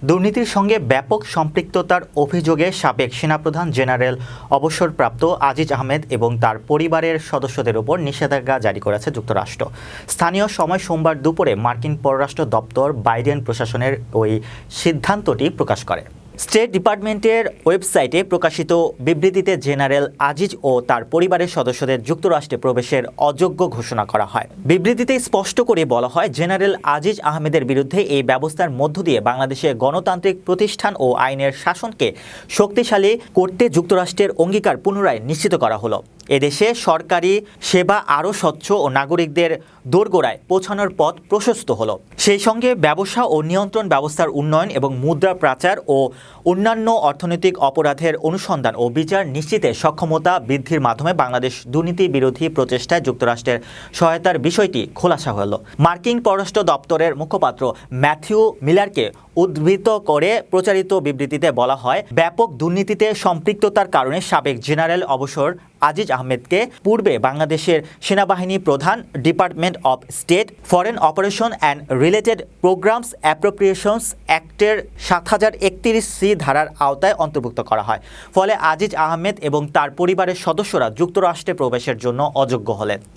দুর্নীতির সঙ্গে ব্যাপক সম্পৃক্ততার অভিযোগে সাবেক সেনাপ্রধান জেনারেল অবসরপ্রাপ্ত আজিজ আহমেদ এবং তার পরিবারের সদস্যদের উপর নিষেধাজ্ঞা জারি করেছে যুক্তরাষ্ট্র। স্থানীয় সময় সোমবার দুপুরে মার্কিন পররাষ্ট্র দপ্তর বাইডেন প্রশাসনের ওই সিদ্ধান্তটি প্রকাশ করে। স্টেট ডিপার্টমেন্টের ওয়েবসাইটে প্রকাশিত বিবৃতিতে জেনারেল আজিজ ও তার পরিবারের সদস্যদের যুক্তরাষ্ট্রে প্রবেশের অযোগ্য ঘোষণা করা হয়। বিবৃতিতে স্পষ্ট করে বলা হয়, জেনারেল আজিজ আহমেদের বিরুদ্ধে এই ব্যবস্থার মধ্য দিয়ে বাংলাদেশের গণতান্ত্রিক প্রতিষ্ঠান ও আইনের শাসনকে শক্তিশালী করতে যুক্তরাষ্ট্রের অঙ্গীকার পুনরায় নিশ্চিত করা হলো। এদেশে সরকারি সেবা আরও স্বচ্ছ ও নাগরিকদের দোরগোড়ায় পৌঁছানোর পথ প্রশস্ত হলো। সেই সঙ্গে ব্যবসা ও নিয়ন্ত্রণ ব্যবস্থার উন্নয়ন এবং মুদ্রা পাচার ও অন্যান্য অর্থনৈতিক অপরাধের অনুসন্ধান ও বিচার নিশ্চিতে সক্ষমতা বৃদ্ধির মাধ্যমে বাংলাদেশ দুর্নীতি বিরোধী প্রচেষ্টায় যুক্তরাষ্ট্রের সহায়তার বিষয়টি খোলাসা হলো। মার্কিন পররাষ্ট্র দপ্তরের মুখপাত্র ম্যাথিউ মিলারকে উদ্ধৃত করে প্রচারিত বিবৃতিতে বলা হয়, ব্যাপক দুর্নীতিতে সম্পৃক্ততার কারণে সাবেক জেনারেল অবসর আজিজ আহমেদকে পূর্বে বাংলাদেশের সেনাবাহিনী প্রধান, department of state, foreign operation and related programs appropriations অ্যাক্টের ৭০৩১ ধারার আওতায় অন্তর্ভুক্ত করা হয়। ফলে আজিজ আহমেদ এবং তার পরিবারের সদস্যরা যুক্তরাষ্ট্রে প্রবেশের জন্য অযোগ্য হলেন।